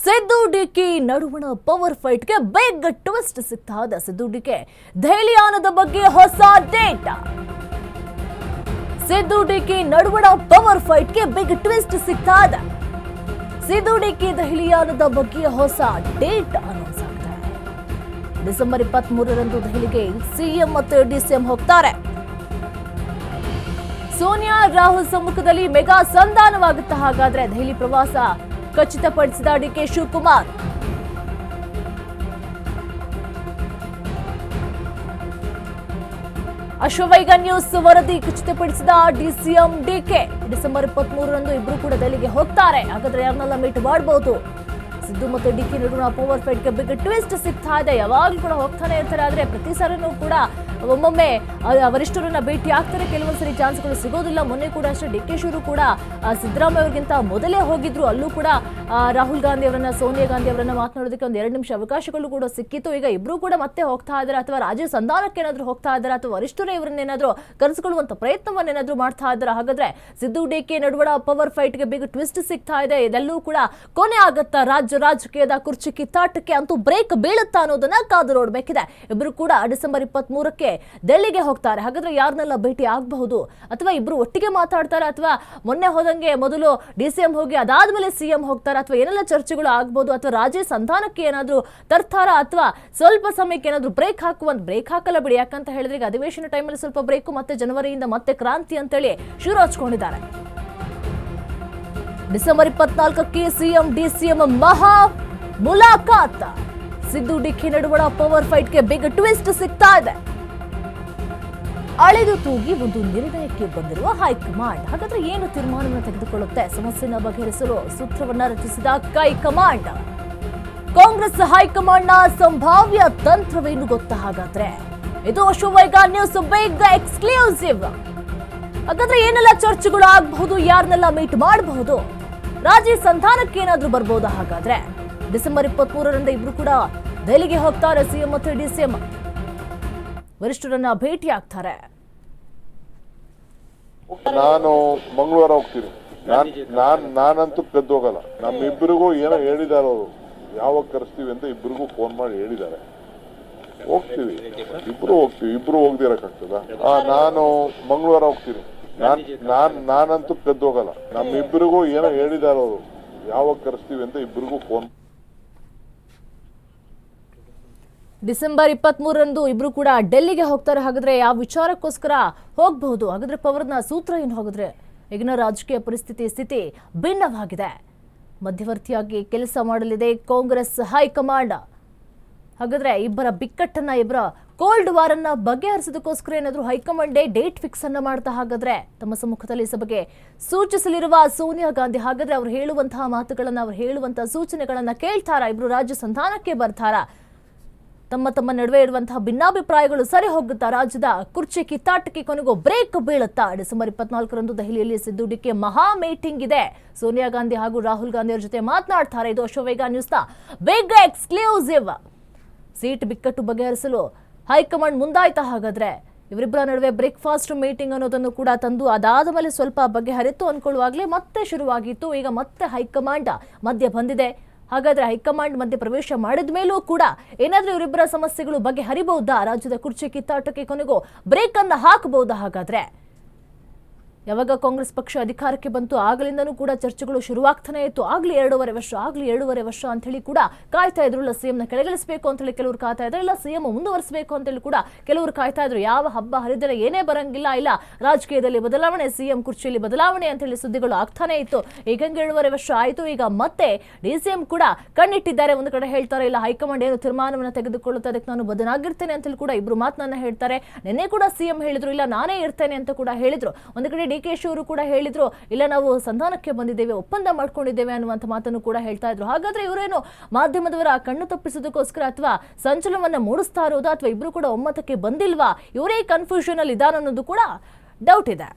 Siddu DK ನಡುವಣ power ಫೈಟ್ಗೆ big twist ಸಿಗ್ತಾ ಇದೆ. ಸಿದ್ದು ಡಿಕೆ ದೆಹಲಿಯಾನದ ಬಗ್ಗೆ ಹೊಸ ಡೇಟ್. ಸಿದ್ದು ಡಿಕೆ ನಡುವಣ ಪವರ್ ಫೈಟ್ಗೆ ಬಿಗ್ ಟ್ವಿಸ್ಟ್ ಸಿಗ್ತಾ ಇದೆ. ಸಿದ್ದು ಡಿಕೆ ದೆಹಲಿಯಾನದ ಬಗ್ಗೆ ಹೊಸ ಡೇಟ್ ಅನೌನ್ಸ್ ಆಗ್ತಾ ಇದೆ. ಡಿಸೆಂಬರ್ 23ರಂದು ದೆಹಲಿಗೆ ಸಿಎಂ ಮತ್ತು ಡಿಸಿಎಂ ಹೋಗ್ತಾರೆ. ಸೋನಿಯಾ ರಾಹುಲ್ ಸಮ್ಮುಖದಲ್ಲಿ ಮೆಗಾ ಸಂಧಾನವಾಗುತ್ತಾ. ಹಾಗಾದ್ರೆ ದೆಹಲಿ ಪ್ರವಾಸ ಖಚಿತಪಡಿಸಿದ ಡಿಕೆ ಶಿವಕುಮಾರ್. ಅಶ್ವವೈಗ ನ್ಯೂಸ್ ವರದಿ ಖಚಿತಪಡಿಸಿದ ಡಿಸಿಎಂ ಡಿಕೆ. ಡಿಸೆಂಬರ್ 23ರಂದು ಇಬ್ರು ಕೂಡ ದೆಹಲಿಗೆ ಹೋಗ್ತಾರೆ. ಹಾಗಾದ್ರೆ ಯಾರನ್ನೆಲ್ಲ ಮೀಟ್ ಮಾಡಬಹುದು? ಸಿದ್ದು ಮತ್ತು ಡಿಕೆ ನಡುವಿನ ಪವರ್ ಫೈಟ್ಗೆ ಬಿಗ್ ಟ್ವಿಸ್ಟ್ ಸಿಗ್ತಾ ಇದೆ. ಯಾವಾಗಲೂ ಕೂಡ ಹೋಗ್ತಾನೆ ಇರ್ತಾರೆ. ಆದ್ರೆ ಪ್ರತಿ ಸಾರಿನೂ ಕೂಡ ಒಮ್ಮೊಮ್ಮೆ ವರಿಷ್ಠರನ್ನ ಭೇಟಿ ಆಗ್ತಾರೆ. ಕೆಲವೊಂದ್ಸರಿ ಚಾನ್ಸ್ಗಳು ಸಿಗೋದಿಲ್ಲ. ಮೊನ್ನೆ ಕೂಡ ಅಷ್ಟೇ ಡಿಕೆ ಶಿವರು ಕೂಡ ಸಿದ್ದರಾಮಯ್ಯ ಅವರಿಗಿಂತ ಮೊದಲೇ ಹೋಗಿದ್ರು. ಅಲ್ಲೂ ಕೂಡ ರಾಹುಲ್ ಗಾಂಧಿ ಅವರನ್ನ, ಸೋನಿಯಾ ಗಾಂಧಿ ಅವರನ್ನ ಮಾತನಾಡೋದಕ್ಕೆ ಒಂದು 2 ನಿಮಿಷ ಅವಕಾಶಗಳು ಕೂಡ ಸಿಕ್ಕಿತ್ತು. ಈಗ ಇಬ್ರು ಕೂಡ ಮತ್ತೆ ಹೋಗ್ತಾ ಇದ್ದಾರೆ, ಅಥವಾ ರಾಜ್ಯ ಸಂಧಾನಕ್ಕೆ ಏನಾದ್ರು ಹೋಗ್ತಾ ಇದ್ದಾರೆ, ಅಥವಾ ವರಿಷ್ಠರೇ ಇವರನ್ನೇನಾದ್ರೂ ಕರೆಸಿಕೊಳ್ಳುವಂತ ಪ್ರಯತ್ನವನ್ನೇನಾದ್ರೂ ಮಾಡ್ತಾ ಇದ್ದಾರೆ. ಹಾಗಾದ್ರೆ ಸಿದ್ದು ಡಿಕೆ ನಡುವಣ ಪವರ್ ಫೈಟ್ಗೆ ಬಿಗ್ ಟ್ವಿಸ್ಟ್ ಸಿಗ್ತಾ ಇದೆ. ಇದೆಲ್ಲೂ ಕೂಡ ಕೊನೆ ಆಗತ್ತಾ ರಾಜಕೀಯದ ಕುರ್ಚಿ ಕಿತ್ತಾಟಕ್ಕೆ? ಅಂತೂ ಬ್ರೇಕ್ ಬೀಳುತ್ತಾ ಅನ್ನೋದನ್ನ ಕಾದು ನೋಡ್ಬೇಕಿದೆ. ಇಬ್ರು ಕೂಡ ಡಿಸೆಂಬರ್ 23ಕ್ಕೆ ದೆಹಲಿಗೆ ಹೋಗ್ತಾರೆ. ಹಾಗಾದ್ರೆ ಯಾರನ್ನೆಲ್ಲ ಭೇಟಿ ಆಗಬಹುದು? ಅಥವಾ ಇಬ್ರು ಒಟ್ಟಿಗೆ ಮಾತಾಡ್ತಾರೆ, ಅಥವಾ ಮೊನ್ನೆ ಹೋದಂಗೆ ಮೊದಲು ಡಿಸಿಎಂ ಹೋಗಿ ಅದಾದ್ಮೇಲೆ ಸಿಎಂ ಹೋಗ್ತಾರೆ, ಅಥವಾ ಏನೆಲ್ಲ ಚರ್ಚೆಗಳು ಆಗ್ಬಹುದು? ಅಥವಾ ರಾಜ್ಯ ಸಂಧಾನಕ್ಕೆ ಏನಾದ್ರೂ ತರ್ತಾರ, ಅಥವಾ ಸ್ವಲ್ಪ ಸಮಯಕ್ಕೆ ಏನಾದ್ರೂ ಬ್ರೇಕ್ ಹಾಕಲ್ಲ ಬಿಡಿ. ಯಾಕಂತ ಹೇಳಿದ್ರೆ ಈಗ ಅಧಿವೇಶನ ಟೈಮಲ್ಲಿ ಸ್ವಲ್ಪ ಬ್ರೇಕು, ಮತ್ತೆ ಜನವರಿಯಿಂದ ಮತ್ತೆ ಕ್ರಾಂತಿ ಅಂತೇಳಿ ಶುರು ಹಚ್ಕೊಂಡಿದ್ದಾರೆ. ಡಿಸೆಂಬರ್ 24ಕ್ಕೆ ಸಿಎಂ ಡಿಸಿಎಂ ಮಹಾ ಮುಲಾಕಾತ್. ಸಿದ್ದು ಡಿಕೆ ನಡುವಣ ಪವರ್ ಫೈಟ್ಗೆ ಬಿಗ್ ಟ್ವಿಸ್ಟ್ ಸಿಗ್ತಾ ಇದೆ. ಅಳೆದು ತೂಗಿ ಒಂದು ನಿರ್ಣಯಕ್ಕೆ ಬಂದಿರುವ ಹೈಕಮಾಂಡ್. ಹಾಗಾದ್ರೆ ಏನು ತೀರ್ಮಾನವನ್ನು ತೆಗೆದುಕೊಳ್ಳುತ್ತೆ? ಸಮಸ್ಯೆಯನ್ನು ಬಗೆಹರಿಸಲು ಸೂತ್ರವನ್ನ ರಚಿಸಿದ ಹೈಕಮಾಂಡ್. ಕಾಂಗ್ರೆಸ್ ಹೈಕಮಾಂಡ್ ನ ಸಂಭಾವ್ಯ ತಂತ್ರವೇನು ಗೊತ್ತಾ? ಹಾಗಾದ್ರೆ ಇದು ಅಶ್ವವೈಗ ನ್ಯೂಸ್ ಬಿಗ್ ಎಕ್ಸ್ಕ್ಲೂಸಿವ್. ಹಾಗಾದ್ರೆ ಏನೆಲ್ಲ ಚರ್ಚೆಗಳು ಆಗಬಹುದು? ಯಾರನ್ನೆಲ್ಲ ಮೀಟ್ ಮಾಡಬಹುದು? ರಾಜ್ಯ ಸಂಧಾನಕ್ಕೆ ಏನಾದ್ರೂ ಬರ್ಬೋದಾ? ಹಾಗಾದ್ರೆ ಡಿಸೆಂಬರ್ 23ರಿಂದ ಇಬ್ರು ಕೂಡ ದೆಹಲಿಗೆ ಹೋಗ್ತಾರೆ. ಸಿಎಂ ಮತ್ತು ಡಿಸಿಎಂ ವರಿಷ್ಠರನ್ನ ಭೇಟಿ ಆಗ್ತಾರೆ. ನಾನು ಮಂಗಳವಾರ ಹೋಗ್ತೀನಿ. ನಾನಂತೂ ಕದ್ದು ಹೋಗಲ್ಲ. ನಮ್ಮಿಬ್ಬರಿಗೂ ಏನೋ ಹೇಳಿದಾರೆ ಅವರು, ಯಾವಾಗ ಕರೆಸ್ತೀವಿ ಅಂತ ಇಬ್ಬರಿಗೂ ಫೋನ್ ಮಾಡಿ ಹೇಳಿದ್ದಾರೆ. ಹೋಗ್ತೀವಿ, ಇಬ್ರು ಹೋಗ್ದಿರಕ್ಕಾಗ್ತದ? ನಾನು ಮಂಗಳವಾರ ಹೋಗ್ತೀನಿ. ನಾನಂತೂ ಕದ್ದು ಹೋಗಲ್ಲ. ನಮ್ಮಿಬ್ಬರಿಗೂ ಏನೋ ಹೇಳಿದಾರೆ ಅವರು, ಯಾವಾಗ ಕರೆಸ್ತೀವಿ ಅಂತ ಇಬ್ಬರಿಗೂ ಫೋನ್. ಡಿಸೆಂಬರ್ 23ರಂದು ಇಬ್ರು ಕೂಡ ಡೆಲ್ಲಿಗೆ ಹೋಗ್ತಾರೆ. ಹಾಗಾದ್ರೆ ಯಾವ ವಿಚಾರಕ್ಕೋಸ್ಕರ ಹೋಗಬಹುದು? ಹಾಗಾದ್ರೆ ಪವರ್ನ ಸೂತ್ರ ಏನು? ಹಾಗಾದ್ರೆ ಈಗಿನ ರಾಜಕೀಯ ಸ್ಥಿತಿ ಭಿನ್ನವಾಗಿದೆ. ಮಧ್ಯವರ್ತಿಯಾಗಿ ಕೆಲಸ ಮಾಡಲಿದೆ ಕಾಂಗ್ರೆಸ್ ಹೈಕಮಾಂಡ್. ಹಾಗಾದ್ರೆ ಇಬ್ಬರ ಬಿಕ್ಕಟ್ಟನ್ನ, ಇಬ್ಬರ ಕೋಲ್ಡ್ ವಾರ್ ಅನ್ನ ಬಗೆಹರಿಸೋದಕ್ಕೋಸ್ಕರ ಏನಾದ್ರು ಹೈಕಮಾಂಡ್ ಡೇಟ್ ಫಿಕ್ಸ್ ಅನ್ನ ಮಾಡ್ತಾ ಹಾಗಾದ್ರೆ ತಮ್ಮ ಸಮ್ಮುಖದಲ್ಲಿ ಸಭೆಗೆ ಸೂಚಿಸಲಿರುವ ಸೋನಿಯಾ ಗಾಂಧಿ. ಹಾಗಾದ್ರೆ ಅವ್ರು ಹೇಳುವಂತಹ ಮಾತುಗಳನ್ನ, ಅವ್ರು ಹೇಳುವಂತಹ ಸೂಚನೆಗಳನ್ನ ಕೇಳ್ತಾರ? ಇಬ್ರು ರಾಜ್ಯ ಸಂಧಾನಕ್ಕೆ ಬರ್ತಾರ? ತಮ್ಮ ನಡುವೆ ಇರುವಂತಹ ಭಿನ್ನಾಭಿಪ್ರಾಯಗಳು ಸರಿ ಹೋಗುತ್ತಾ? ರಾಜ್ಯದ ಕುರ್ಚಿ ಕಿತ್ತಾಟಕ್ಕೆ ಕೊನೆಗೂ ಬ್ರೇಕ್ ಬೀಳುತ್ತಾ? ಡಿಸೆಂಬರ್ 24ರಂದು ದೆಹಲಿಯಲ್ಲಿ ಸಿದ್ದು ಡಿಕೆ ಮಹಾ ಮೀಟಿಂಗ್ ಇದೆ. ಸೋನಿಯಾ ಗಾಂಧಿ ಹಾಗೂ ರಾಹುಲ್ ಗಾಂಧಿ ಅವರ ಜೊತೆ ಮಾತನಾಡ್ತಾರೆ. ಇದು ಅಶ್ವವೈಗ ನ್ಯೂಸ್ನ ಬಿಗ್ ಎಕ್ಸ್ಕ್ಲೂಸಿವ್. ಸೀಟ್ ಬಿಕ್ಕಟ್ಟು ಬಗೆಹರಿಸಲು ಹೈಕಮಾಂಡ್ ಮುಂದಾಯ್ತಾ? ಹಾಗಾದ್ರೆ ಇವರಿಬ್ಬರ ನಡುವೆ ಬ್ರೇಕ್ಫಾಸ್ಟ್ ಮೀಟಿಂಗ್ ಅನ್ನೋದನ್ನು ಕೂಡ ತಂದು ಅದಾದ ಮೇಲೆ ಸ್ವಲ್ಪ ಬಗೆಹರಿತು ಅನ್ಕೊಳ್ಳುವಾಗಲೇ ಮತ್ತೆ ಶುರುವಾಗಿತ್ತು. ಈಗ ಮತ್ತೆ ಹೈಕಮಾಂಡ್ ಮಧ್ಯೆ ಬಂದಿದೆ. ಹಾಗಾದ್ರೆ ಹೈಕಮಾಂಡ್ ಮಧ್ಯೆ ಪ್ರವೇಶ ಮಾಡಿದ ಮೇಲೂ ಕೂಡ ಏನಾದ್ರೂ ಇವರಿಬ್ಬರ ಸಮಸ್ಯೆಗಳು ಬಗೆಹರಿಬಹುದಾ? ರಾಜ್ಯದ ಕುರ್ಚಿ ಕಿತ್ತಾಟಕ್ಕೆ ಕೊನೆಗೂ ಬ್ರೇಕ್ ಅನ್ನ ಹಾಕಬಹುದಾ? ಹಾಗಾದ್ರೆ ಯಾವಾಗ ಕಾಂಗ್ರೆಸ್ ಪಕ್ಷ ಅಧಿಕಾರಕ್ಕೆ ಬಂತು ಆಗಲಿಂದನೂ ಕೂಡ ಚರ್ಚೆಗಳು ಶುರುವಾಗ್ತಾನೆ ಇತ್ತು. ಆಗ್ಲಿ 2.5 ವರ್ಷ ಅಂತ ಹೇಳಿ ಕೂಡ ಕಾಯ್ತಾ ಇದ್ರು. ಇಲ್ಲ ಸಿಎಂನ ಕೆಳಗಿಳಿಸಬೇಕು ಅಂತ ಹೇಳಿ ಕೆಲವರು ಕಾಯ್ತಾ ಇದ್ರು, ಇಲ್ಲ ಸಿಎಂ ಮುಂದುವರಿಸಬೇಕು ಅಂತ ಹೇಳಿ ಕೂಡ ಕೆಲವರು ಕಾಯ್ತಾ ಇದ್ರು. ಯಾವ ಹಬ್ಬ ಹರಿದಿನ ಏನೇ ಬರಂಗಿಲ್ಲ, ಇಲ್ಲ ರಾಜಕೀಯದಲ್ಲಿ ಬದಲಾವಣೆ, ಸಿಎಂ ಕುರ್ಚಿಯಲ್ಲಿ ಬದಲಾವಣೆ ಅಂತ ಹೇಳಿ ಸುದ್ದಿಗಳು ಆಗ್ತಾನೆ ಇತ್ತು. ಈಗ 2.5 ವರ್ಷ ಆಯಿತು. ಈಗ ಮತ್ತೆ ಡಿಸಿಎಂ ಕೂಡ ಕಣ್ಣಿಟ್ಟಿದ್ದಾರೆ. ಒಂದು ಕಡೆ ಹೇಳ್ತಾರೆ, ಇಲ್ಲ ಹೈಕಮಾಂಡ್ ಏನು ತೀರ್ಮಾನವನ್ನು ತೆಗೆದುಕೊಳ್ಳುತ್ತೆ ಅದಕ್ಕೆ ನಾನು ಬದಲಾಗಿರ್ತೇನೆ ಅಂತ ಹೇಳಿ ಕೂಡ ಇಬ್ರು ಮಾತನ್ನ ಹೇಳ್ತಾರೆ. ನಿನ್ನೆ ಕೂಡ ಸಿಎಂ ಹೇಳಿದ್ರು, ಇಲ್ಲ ನಾನೇ ಇರ್ತೇನೆ ಅಂತ ಕೂಡ ಹೇಳಿದ್ರು. ಒಂದು ಕಡೆ ಡಿಕೆ ಶಿವರು ಕೂಡ ಹೇಳಿದ್ರು, ಇಲ್ಲ ನಾವು ಸಂಧಾನಕ್ಕೆ ಬಂದಿದ್ದೇವೆ, ಒಪ್ಪಂದ ಮಾಡ್ಕೊಂಡಿದ್ದೇವೆ ಅನ್ನುವಂಥ ಮಾತನ್ನು ಕೂಡ ಹೇಳ್ತಾ ಇದ್ರು. ಹಾಗಾದ್ರೆ ಇವರೇನು ಮಾಧ್ಯಮದವರ ಕಣ್ಣು ತಪ್ಪಿಸೋದಕ್ಕೋಸ್ಕರ ಅಥವಾ ಸಂಚಲನವನ್ನ ಮೂಡಿಸ್ತಾ ಇರೋದಾ, ಅಥವಾ ಇಬ್ರು ಕೂಡ ಒಮ್ಮತಕ್ಕೆ ಬಂದಿಲ್ವಾ? ಇವರೇ ಕನ್ಫ್ಯೂಷನ್ ಅಲ್ಲಿ ಇದಾರ ಅನ್ನೋದು ಕೂಡ ಡೌಟ್ ಇದೆ.